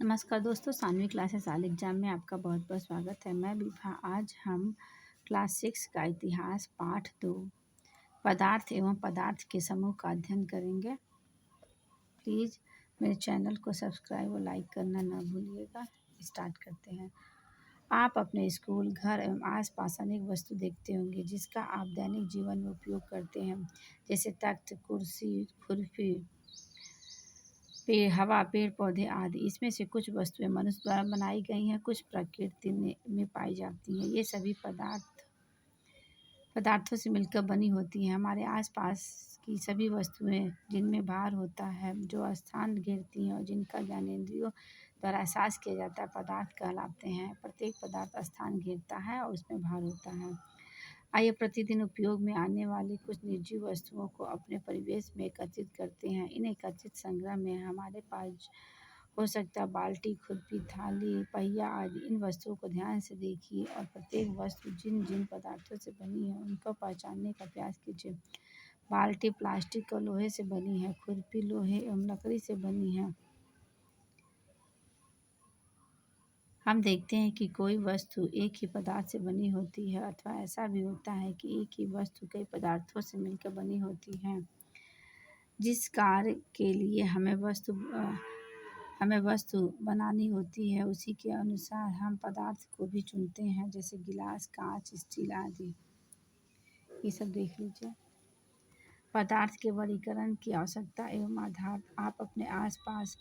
नमस्कार दोस्तों, सानवी क्लासेस आल एग्जाम में आपका बहुत बहुत स्वागत है। मैं विभा। आज हम क्लास 6 का इतिहास पाठ 2 पदार्थ एवं पदार्थ के समूह का अध्ययन करेंगे। प्लीज़ मेरे चैनल को सब्सक्राइब और लाइक करना ना भूलिएगा। स्टार्ट करते हैं। आप अपने स्कूल, घर एवं आसपास अनेक वस्तु देखते होंगे जिसका आप दैनिक जीवन में उपयोग करते हैं, जैसे तख्त, कुर्सी, खुरपी, हवा, पेड़ पौधे आदि। इसमें से कुछ वस्तुएं मनुष्य द्वारा बनाई गई हैं, कुछ प्रकृति में पाई जाती हैं। ये सभी पदार्थों से मिलकर बनी होती हैं। हमारे आसपास की सभी वस्तुएं जिनमें भार होता है, जो स्थान घेरती हैं और जिनका ज्ञानेंद्रियों द्वारा एहसास किया जाता है, पदार्थ कहलाते हैं। प्रत्येक पदार्थ स्थान घेरता है और उसमें भार होता है। आइए प्रतिदिन उपयोग में आने वाली कुछ निर्जीव वस्तुओं को अपने परिवेश में एकत्रित करते हैं। इन एकत्रित संग्रह में हमारे पास हो सकता है बाल्टी, खुरपी, थाली, पहिया आदि। इन वस्तुओं को ध्यान से देखिए और प्रत्येक वस्तु जिन जिन पदार्थों से बनी है उनको पहचानने का प्रयास कीजिए। बाल्टी प्लास्टिक और लोहे से बनी है, खुरपी लोहे एवं लकड़ी से बनी है। हम देखते हैं कि कोई वस्तु एक ही पदार्थ से बनी होती है, अथवा ऐसा भी होता है कि एक ही वस्तु कई पदार्थों से मिलकर बनी होती है। जिस कार्य के लिए हमें वस्तु बनानी होती है, उसी के अनुसार हम पदार्थ को भी चुनते हैं, जैसे गिलास, कांच, स्टील आदि। ये सब देख लीजिए। पदार्थ के वर्गीकरण की आवश्यकता एवं आधार। आप अपने आसपास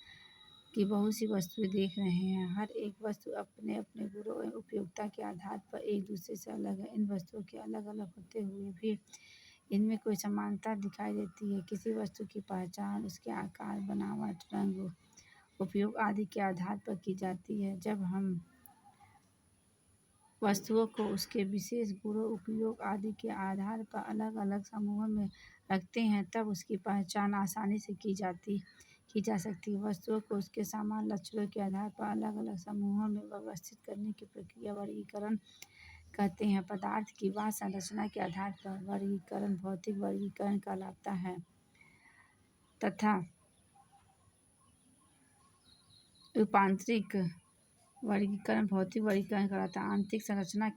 की बहुत सी वस्तुएं देख रहे हैं। हर एक वस्तु अपने अपने गुणों एवं उपयोगिता के आधार पर एक दूसरे से अलग है। इन वस्तुओं के अलग अलग होते हुए भी इनमें कोई समानता दिखाई देती है। किसी वस्तु की पहचान उसके आकार, बनावट, रंग, उपयोग आदि के आधार पर की जाती है। जब हम वस्तुओं को उसके विशेष गुणों, उपयोग आदि के आधार पर अलग अलग समूहों में रखते हैं, तब उसकी पहचान आसानी से की जा सकती है। वस्तुओं को उसके समान लक्षणों के आधार पर अलग अलग समूहों में व्यवस्थित करने की प्रक्रिया वर्गीकरण कहते हैं। पदार्थ की वास्तु संरचना के आधार पर वर्गीकरण भौतिक वर्गीकरण कहलाता है तथा रूपांतरिक वर्गीकरण भौतिक वर्गीकरण कहलाता है। आंतरिक संरचना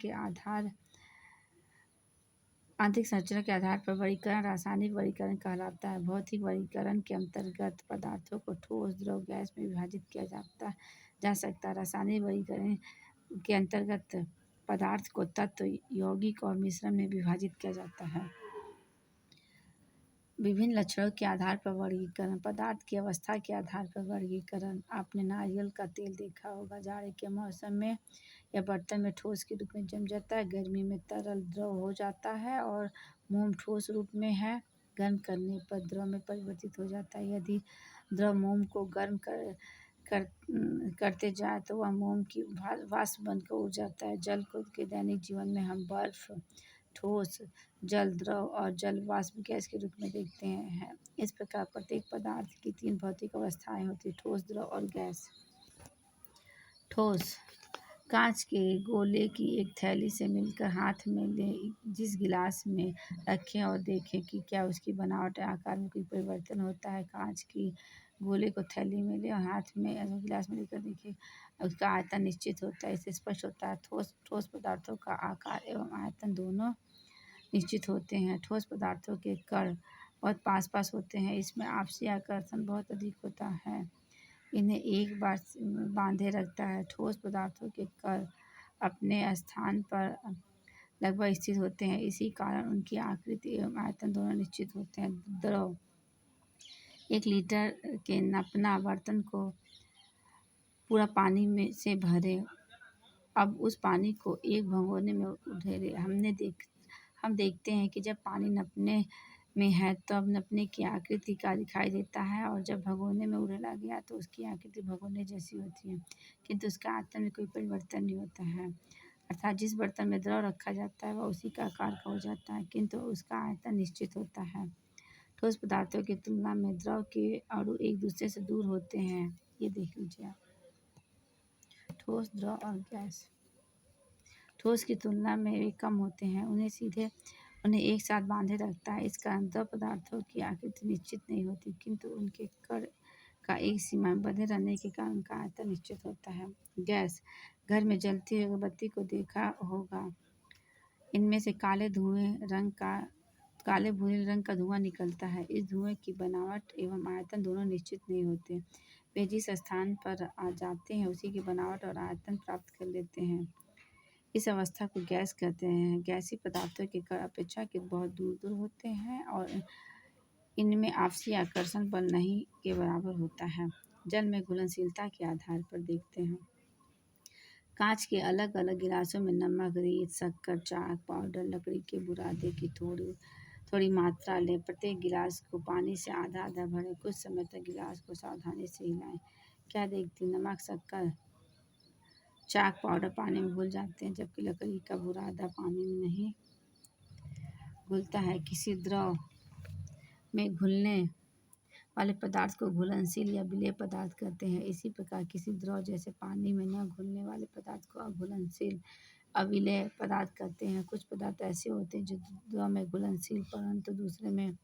के आधार पर वर्गीकरण रासायनिक वर्गीकरण कहलाता है। भौतिक वर्गीकरण के अंतर्गत पदार्थों को ठोस, द्रव, गैस में विभाजित किया जा सकता है। रासायनिक वर्गीकरण के अंतर्गत पदार्थ को तत्व, यौगिक और मिश्रण में विभाजित किया जाता है। विभिन्न लक्षणों के आधार पर वर्गीकरण। पदार्थ की अवस्था के आधार पर वर्गीकरण। आपने नारियल का तेल देखा होगा। जाड़े के मौसम में यह बर्तन में ठोस के रूप में जम जाता है, गर्मी में तरल द्रव हो जाता है, और मोम ठोस रूप में है, गर्म करने पर द्रव में परिवर्तित हो जाता है। यदि द्रव मोम को गर्म करते जाए तो वह मोम की वाष्प बनकर उड़ जाता है। जल को के दैनिक जीवन में हम बर्फ, ठोस, जल, द्रव और जल वाष्प गैस के रूप में देखते हैं। इस प्रकार प्रत्येक पदार्थ की 3 भौतिक अवस्थाएं होती हैं: ठोस, द्रव और गैस। ठोस। कांच के गोले की एक थैली से मिलकर हाथ में लें। जिस गिलास में रखें और देखें कि क्या उसकी बनावट या आकार में कोई परिवर्तन होता है। कांच की गोले को थैली में लें और हाथ में गिलास में लेकर देखें, उसका आयतन निश्चित होता है, इससे स्पष्ट होता है ठोस पदार्थों का आकार एवं आयतन दोनों निश्चित होते हैं। ठोस पदार्थों के कण बहुत पास पास होते हैं, इसमें आपसी आकर्षण बहुत अधिक होता है, इन्हें एक बार बांधे रखता है। ठोस पदार्थों के कण अपने स्थान पर लगभग स्थिर होते हैं, इसी कारण उनकी आकृति एवं आयतन दोनों निश्चित होते हैं। द्रव। 1 लीटर के नपना बर्तन को पूरा पानी में से भरें। अब उस पानी को एक भगोने में उधेड़ें। हम देखते हैं कि जब पानी नपने में है तब नपने की आकृति का दिखाई देता है, और जब भगोने में उड़ेला गया तो उसकी आकृति भगोने जैसी होती है, किंतु उसका आयतन में कोई परिवर्तन नहीं होता है। अर्थात जिस बर्तन में द्रव रखा जाता है वह उसी का आकार का हो जाता है, किंतु उसका आयतन निश्चित होता है। ठोस पदार्थों की तुलना में द्रव के अणु एक दूसरे से दूर होते हैं। ये देख लीजिए आप। ठोस, द्रव और गैस। ठोस की तुलना में वे कम होते हैं, उन्हें एक साथ बांधे रखता है। इस कारण द्रव पदार्थों की आकृति निश्चित नहीं होती, किंतु उनके कण का एक सीमा में बंधे रहने के कारण उनका आयतन निश्चित होता है। गैस, घर में जलती हुई अगरबत्ती को देखा होगा। इनमें से काले भूरे रंग का धुआं निकलता है। इस धुएं की बनावट एवं आयतन दोनों निश्चित नहीं होते। वे जिस स्थान पर आ जाते हैं उसी की बनावट और आयतन प्राप्त कर लेते हैं। इस अवस्था को गैस कहते हैं। गैसीय पदार्थों के कण अपेक्षाकृत बहुत दूर दूर होते हैं और इनमें आपसी आकर्षण बल नहीं के बराबर होता है। जल में घुलनशीलता के आधार पर देखते हैं। कांच के अलग अलग गिलासों में नमक, रेत, शक्कर, चाक पाउडर, लकड़ी के बुरादे की थोड़ी थोड़ी मात्रा लें। प्रत्येक गिलास को पानी से आधा आधा भरें। कुछ समय तक गिलास को सावधानी से हिलाएं। क्या देखती, नमक, शक्कर, चाक पाउडर पानी में घुल जाते हैं, जबकि लकड़ी का बुरादा पानी में नहीं घुलता है। किसी द्रव में घुलने वाले पदार्थ को घुलनशील या विलेय पदार्थ कहते हैं। इसी प्रकार किसी द्रव जैसे पानी में न घुलने वाले पदार्थ को अघुलनशील, अविलेय पदार्थ कहते हैं। कुछ पदार्थ ऐसे होते हैं जो द्रव में घुलनशील परंतु दूसरे में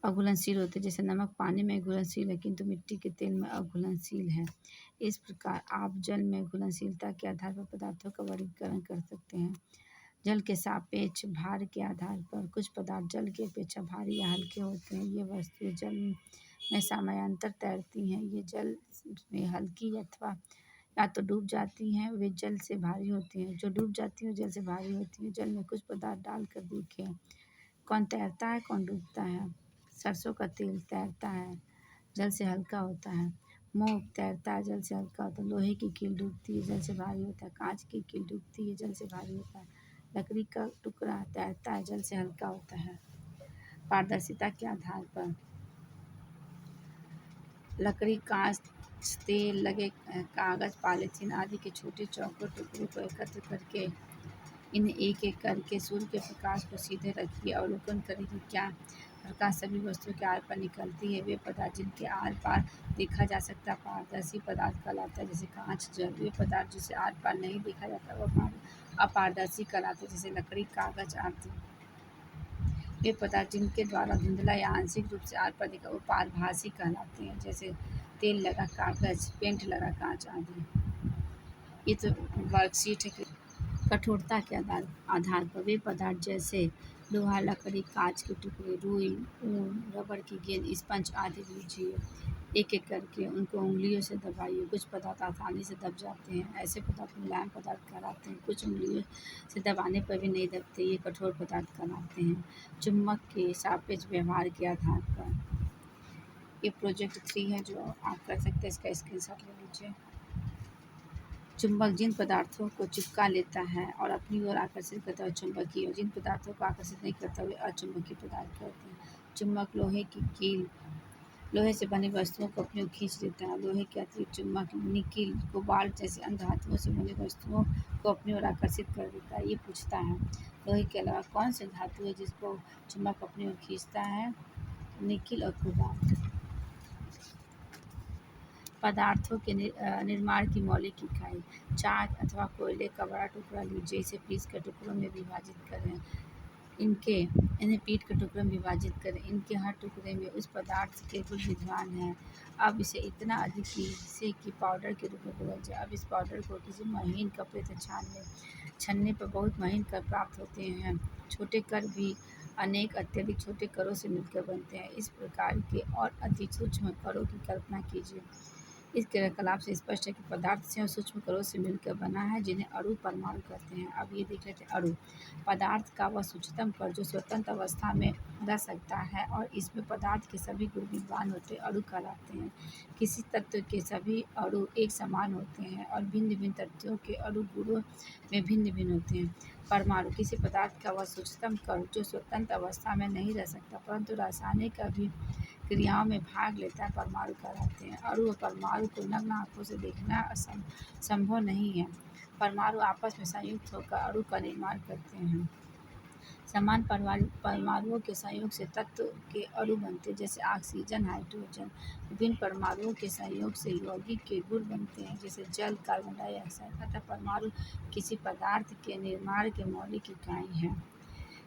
अघुलनशील होते हैं। जैसे नमक पानी में घुलनशील है किंतु मिट्टी के तेल में अघुलनशील है। इस प्रकार आप जल में घुलनशीलता के आधार पर पदार्थों का वर्गीकरण कर सकते हैं। जल के सापेक्ष भार के आधार पर कुछ पदार्थ जल की अपेक्षा भारी या हल्के होते हैं। ये वस्तुएं जल में समानांतर तैरती हैं। ये जल में हल्की अथवा या तो डूब जाती हैं। वे जल से भारी होती हैं। जो डूब जाती हैं जल से भारी होती हैं। जल में कुछ पदार्थ डालकर देखें, कौन तैरता है कौन डूबता है। सरसों का तेल तैरता है, जल से हल्का होता है। मूंग तैरता है, जल से हल्का होता है। लोहे की कील डूबती है, जल से भारी होता है। कांच की कील डूबती है, जल से भारी होता है। लकड़ी का टुकड़ा तैरता है, जल से हल्का होता है। पारदर्शिता के आधार पर लकड़ी, कांच, तेल लगे कागज, पॉलीथीन आदि के छोटे चौकोर टुकड़ों को एकत्र करके इन्हें एक एक करके सूर्य के प्रकाश को सीधे रखिए। अवलोकन करें कि क्या प्रकाश सभी वस्तुओं के आर पार निकलती है। वे पदार्थ जिनके आर पार देखा जा सकता है पारदर्शी पदार्थ कहलाता है, जैसे कांच, जल। वे पदार्थ जिसे आर पार नहीं देखा जाता वह अपारदर्शी कहलाते हैं, जैसे लकड़ी, कागज आदि। वे पदार्थ जिनके द्वारा धुंधला या आंशिक रूप से आर पार दिखा वो पारभासी कहलाते हैं, जैसे तेल लगा कागज, पेंट लगा कांच आदि। ये तो वर्कशीट है। कठोरता के आधार पर वे पदार्थ जैसे लोहा, लकड़ी, कांच के टुकड़े, रुई, ऊन, रबड़ की गेंद, स्पंज आदि लीजिए। एक एक करके उनको उंगलियों से दबाइए। कुछ पदार्थ आसानी से दब जाते हैं, ऐसे पदार्थ मुलायम पदार्थ कहलाते हैं। कुछ उंगलियों से दबाने पर भी नहीं दबते, ये कठोर पदार्थ कहलाते हैं। चुम्बक के सापेक्ष व्यवहार के आधार पर ये प्रोजेक्ट 3 है जो आप कर सकते हैं। इसका स्क्रीनशॉट ले लीजिए। चुंबक जिन पदार्थों को चिपका लेता है और अपनी ओर आकर्षित करता है चुंबकीय, जिन पदार्थों को आकर्षित नहीं करता वे अचुंबकीय पदार्थ कहते हैं। चुंबक लोहे की कील लोहे से बनी वस्तुओं को अपनी ओर खींच लेता है। लोहे के अतिरिक्त चुंबक निकिल, कोबाल्ट जैसे अन्य धातुओं से बनी वस्तुओं को अपनी ओर आकर्षित कर देता है। ये पूछता है लोहे के अलावा कौन सी धातु है जिसको चुंबक अपनी ओर खींचता है? निकिल और कोबाल्ट। पदार्थों के निर्माण की मौलिक इकाई। चाक अथवा कोयले का बड़ा टुकड़ा लीजिए, इसे पीस कर टुकड़ों में विभाजित करें। इन्हें पीट कर टुकड़ों में विभाजित करें। इनके हर टुकड़े में उस पदार्थ के गुण विद्यमान है। अब इसे इतना अधिक पीसें कि पाउडर के रूप में बदल जाए। अब इस पाउडर को किसी महीन कपड़े से छान लें। छन्ने पर बहुत महीन कर प्राप्त होते हैं। छोटे कर भी अनेक अत्यधिक छोटे करों से मिलकर बनते हैं। इस प्रकार के और अधिक सूक्ष्म करों की कल्पना कीजिए। इस क्रियाकलाप से स्पष्ट है कि पदार्थ से और सूक्ष्म कणों से मिलकर बना है, जिन्हें अणु परमाणु कहते हैं। अब ये देख लेते हैं अणु। पदार्थ का वह सूक्ष्मतम कण जो स्वतंत्र अवस्था में रह सकता है और इसमें पदार्थ के सभी गुण विद्यमान होते अणु कहलाते हैं। किसी तत्व के सभी अणु एक समान होते हैं और भिन्न भिन्न तत्वों के अणु गुणों में भिन्न भिन्न होते हैं। परमाणु किसी पदार्थ का वह सूक्ष्मतम कण जो स्वतंत्र अवस्था में नहीं रह सकता परंतु रासायनिक क्रियाओं में भाग लेता है, परमाणु कहलाते हैं। अणु और परमाणु को नग्न आंखों से देखना संभव नहीं है। परमाणु आपस में संयुक्त होकर अणु का निर्माण करते हैं। समान परमाणुओं के संयोग से तत्व के अणु बनते हैं, जैसे ऑक्सीजन, हाइड्रोजन। विभिन्न परमाणुओं के संयोग से यौगिक के गुण बनते हैं, जैसे जल, कार्बन डाइऑक्साइड। अतः परमाणु किसी पदार्थ के निर्माण के मौलिक इकाई हैं।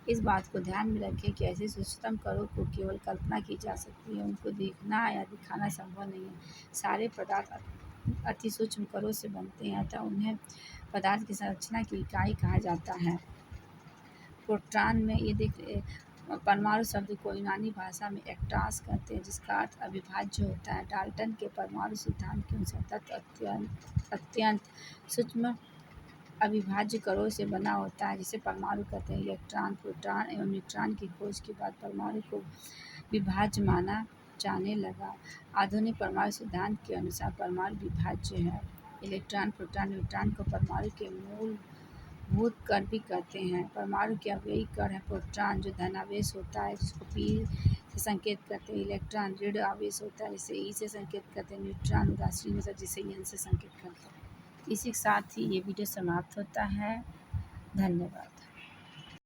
इस बात को ध्यान में रखें कि ऐसे सूक्ष्मतम कणों को केवल कल्पना की जा सकती है, उनको देखना या दिखाना संभव नहीं है। सारे पदार्थ अति सूक्ष्म कणों से बनते हैं, अतः उन्हें पदार्थ की संरचना की इकाई कहा जाता है। प्रोटॉन में ये परमाणु शब्द को यूनानी भाषा में एक्टास कहते हैं, जिसका अर्थ अविभाज्य होता है। डाल्टन के परमाणु सिद्धांत के अनुसार तत्व अत्यंत सूक्ष्म अविभाज्य कणों से बना होता है, जिसे परमाणु कहते हैं। इलेक्ट्रॉन, प्रोटॉन एवं न्यूट्रॉन की खोज के बाद परमाणु को विभाज्य माना जाने लगा। आधुनिक परमाणु सिद्धांत के अनुसार परमाणु विभाज्य है। इलेक्ट्रॉन, प्रोटॉन, न्यूट्रॉन को परमाणु के मूलभूत कण भी कहते हैं। परमाणु के अवयवी कण है प्रोटॉन, जो धनावेश होता है, जिसको P से संकेत करते हैं। इलेक्ट्रॉन ऋण आवेश होता है, जिसे E से संकेत करते हैं। न्यूट्रॉन उदासीन होता है, जिसे N से संकेत करते हैं। इसी के साथ ही ये वीडियो समाप्त होता है। धन्यवाद।